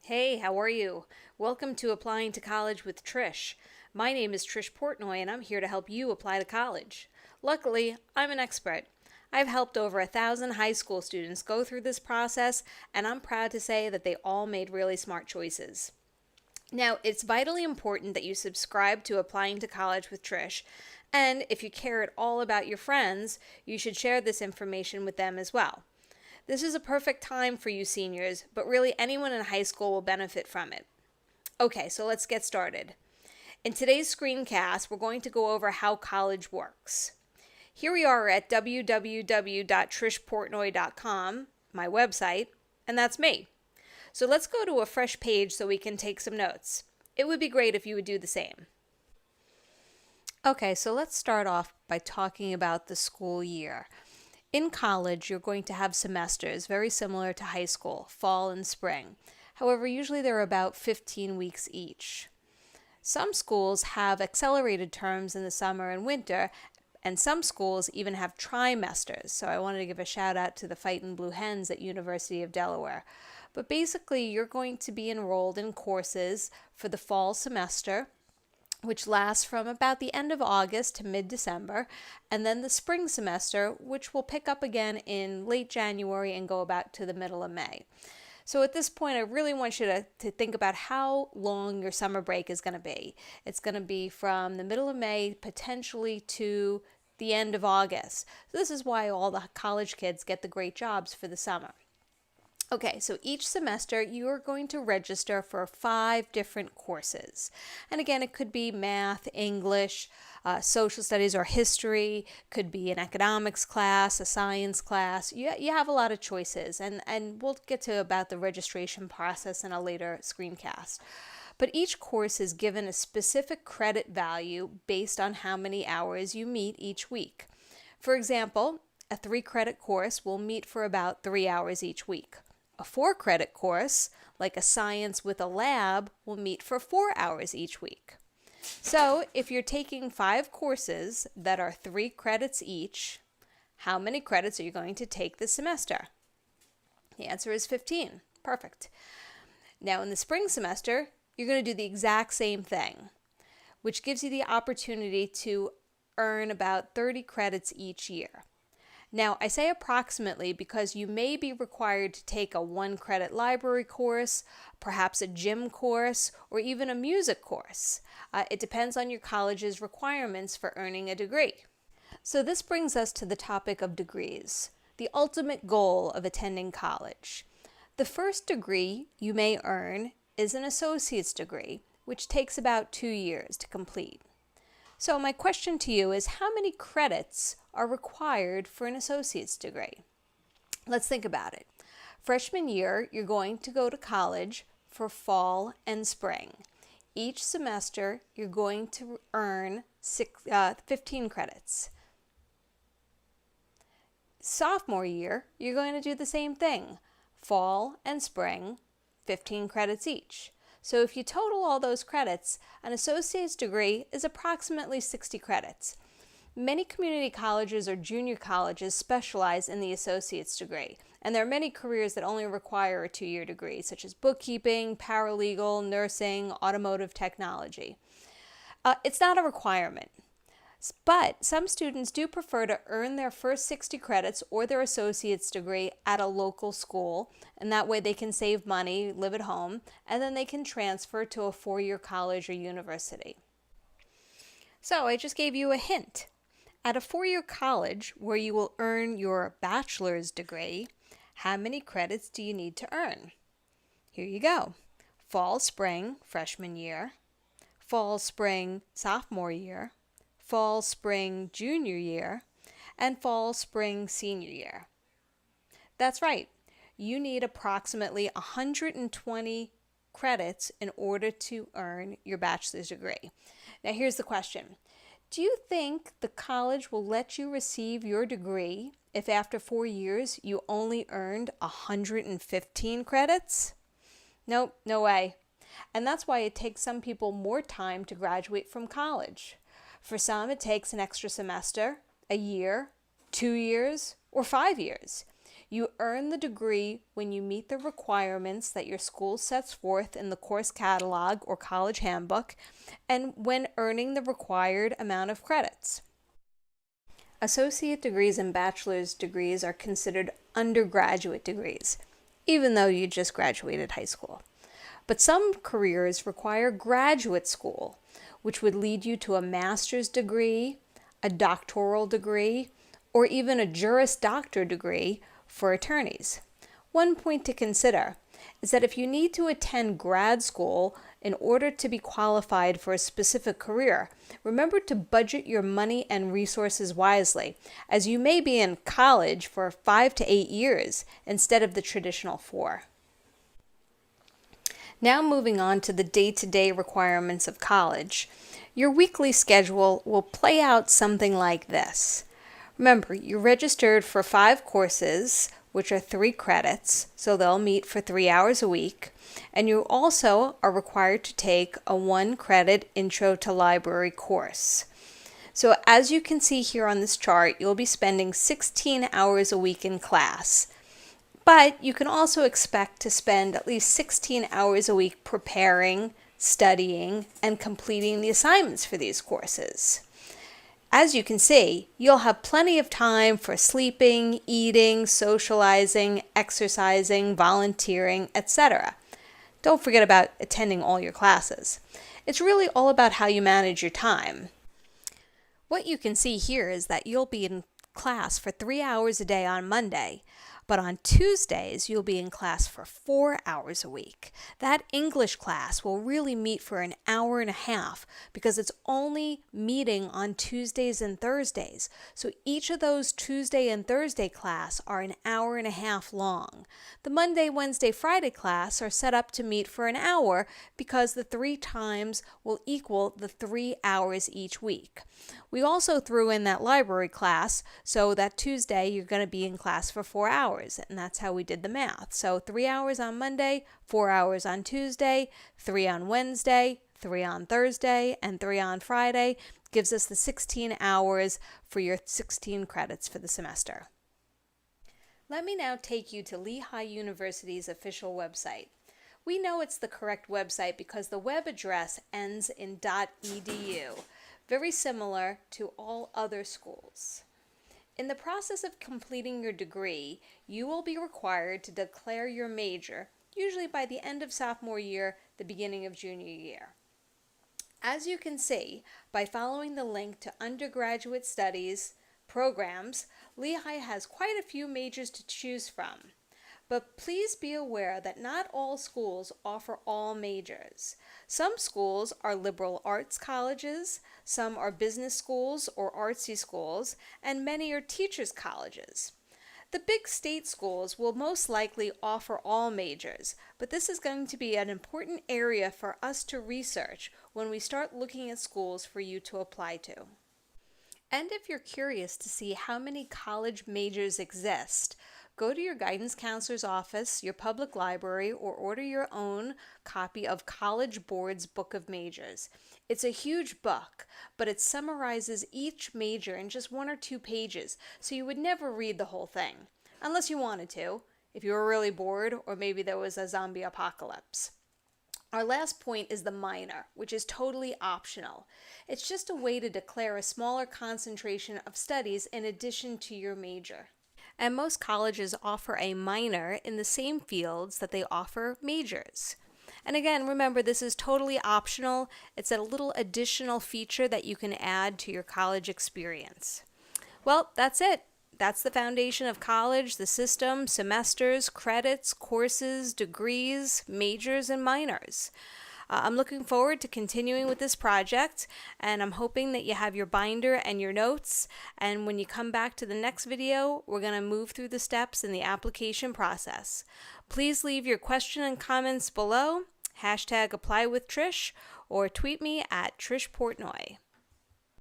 Hey, how are you? Welcome to Applying to College with Trish. My name is Trish Portnoy and I'm here to help you apply to college. Luckily, I'm an expert. I've helped over 1,000 high school students go through this process, and I'm proud to say that they all made really smart choices. Now, it's vitally important that you subscribe to Applying to College with Trish, and if you care at all about your friends, you should share this information with them as well. This is a perfect time for you seniors, but really anyone in high school will benefit from it. Okay, so let's get started. In today's screencast, we're going to go over how college works. Here we are at www.trishportnoy.com, my website, and that's me. So let's go to a fresh page so we can take some notes. It would be great if you would do the same. Okay, so let's start off by talking about the school year. In college, you're going to have semesters very similar to high school, fall and spring. However, usually they're about 15 weeks each. Some schools have accelerated terms in the summer and winter, and some schools even have trimesters. So I wanted to give a shout out to the Fightin' Blue Hens at University of Delaware. But basically, you're going to be enrolled in courses for the fall semester, which lasts from about the end of August to mid-December, and then the spring semester, which will pick up again in late January and go about to the middle of May. So at this point, I really want you to think about how long your summer break is going to be. It's going to be from the middle of May potentially to the end of August. So this is why all the college kids get the great jobs for the summer. Okay, so each semester you are going to register for 5 different courses. And again, it could be math, English, social studies or history, could be an economics class, a science class. You have a lot of choices, and we'll get to about the registration process in a later screencast. But each course is given a specific credit value based on how many hours you meet each week. For example, a 3-credit course will meet for about 3 hours each week. A 4-credit course, like a science with a lab, will meet for 4 hours each week. So if you're taking 5 courses that are 3 credits each, how many credits are you going to take this semester? The answer is 15. Perfect. Now in the spring semester, you're going to do the exact same thing, which gives you the opportunity to earn about 30 credits each year. Now, I say approximately because you may be required to take a 1-credit library course, perhaps a gym course, or even a music course. It depends on your college's requirements for earning a degree. So this brings us to the topic of degrees, the ultimate goal of attending college. The first degree you may earn is an associate's degree, which takes about 2 years to complete. So my question to you is, how many credits are required for an associate's degree? Let's think about it. Freshman year, you're going to go to college for fall and spring. Each semester, you're going to earn 15 credits. Sophomore year, you're going to do the same thing. Fall and spring, 15 credits each. So if you total all those credits, an associate's degree is approximately 60 credits. Many community colleges or junior colleges specialize in the associate's degree, and there are many careers that only require a 2-year degree, such as bookkeeping, paralegal, nursing, automotive technology. It's not a requirement, but some students do prefer to earn their first 60 credits or their associate's degree at a local school, and that way they can save money, live at home, and then they can transfer to a 4-year college or university. So I just gave you a hint. At a 4-year college where you will earn your bachelor's degree, how many credits do you need to earn? Here you go. Fall, spring, freshman year. Fall, spring, sophomore year. Fall, spring, junior year. And fall, spring, senior year. That's right. You need approximately 120 credits in order to earn your bachelor's degree. Now here's the question. Do you think the college will let you receive your degree if after 4 years you only earned 115 credits? Nope, no way. And that's why it takes some people more time to graduate from college. For some, it takes an extra semester, a year, 2 years, or 5 years. You earn the degree when you meet the requirements that your school sets forth in the course catalog or college handbook, and when earning the required amount of credits. Associate degrees and bachelor's degrees are considered undergraduate degrees, even though you just graduated high school. But some careers require graduate school, which would lead you to a master's degree, a doctoral degree, or even a Juris Doctor degree for attorneys. One point to consider is that if you need to attend grad school in order to be qualified for a specific career, remember to budget your money and resources wisely, as you may be in college for 5 to 8 years instead of the traditional 4. Now moving on to the day-to-day requirements of college. Your weekly schedule will play out something like this. Remember, you're registered for 5 courses, which are 3 credits, so they'll meet for 3 hours a week. And you also are required to take a 1-credit Intro to Library course. So as you can see here on this chart, you'll be spending 16 hours a week in class. But you can also expect to spend at least 16 hours a week preparing, studying, and completing the assignments for these courses. As you can see, you'll have plenty of time for sleeping, eating, socializing, exercising, volunteering, etc. Don't forget about attending all your classes. It's really all about how you manage your time. What you can see here is that you'll be in class for 3 hours a day on Monday, but on Tuesdays, you'll be in class for 4 hours a week. That English class will really meet for an hour and a half because it's only meeting on Tuesdays and Thursdays. So each of those Tuesday and Thursday class are an hour and a half long. The Monday, Wednesday, Friday class are set up to meet for an hour because the 3 times will equal the 3 hours each week. We also threw in that library class, so that Tuesday you're going to be in class for 4 hours, and that's how we did the math. So 3 hours on Monday, 4 hours on Tuesday, 3 on Wednesday, 3 on Thursday, and 3 on Friday gives us the 16 hours for your 16 credits for the semester. Let me now take you to Lehigh University's official website. We know it's the correct website because the web address ends in .edu. Very similar to all other schools. In the process of completing your degree, you will be required to declare your major, usually by the end of sophomore year, the beginning of junior year. As you can see, by following the link to undergraduate studies programs, Lehigh has quite a few majors to choose from. But please be aware that not all schools offer all majors. Some schools are liberal arts colleges, some are business schools or artsy schools, and many are teachers' colleges. The big state schools will most likely offer all majors, but this is going to be an important area for us to research when we start looking at schools for you to apply to. And if you're curious to see how many college majors exist, go to your guidance counselor's office, your public library, or order your own copy of College Board's Book of Majors. It's a huge book, but it summarizes each major in just 1 or 2 pages, so you would never read the whole thing, unless you wanted to, if you were really bored or maybe there was a zombie apocalypse. Our last point is the minor, which is totally optional. It's just a way to declare a smaller concentration of studies in addition to your major. And most colleges offer a minor in the same fields that they offer majors. And again, remember, this is totally optional. It's a little additional feature that you can add to your college experience. Well, that's it. That's the foundation of college, the system, semesters, credits, courses, degrees, majors, and minors. I'm looking forward to continuing with this project, and I'm hoping that you have your binder and your notes, and when you come back to the next video, we're going to move through the steps in the application process. Please leave your question and comments below, #ApplyWithTrish, or tweet me at Trish Portnoy.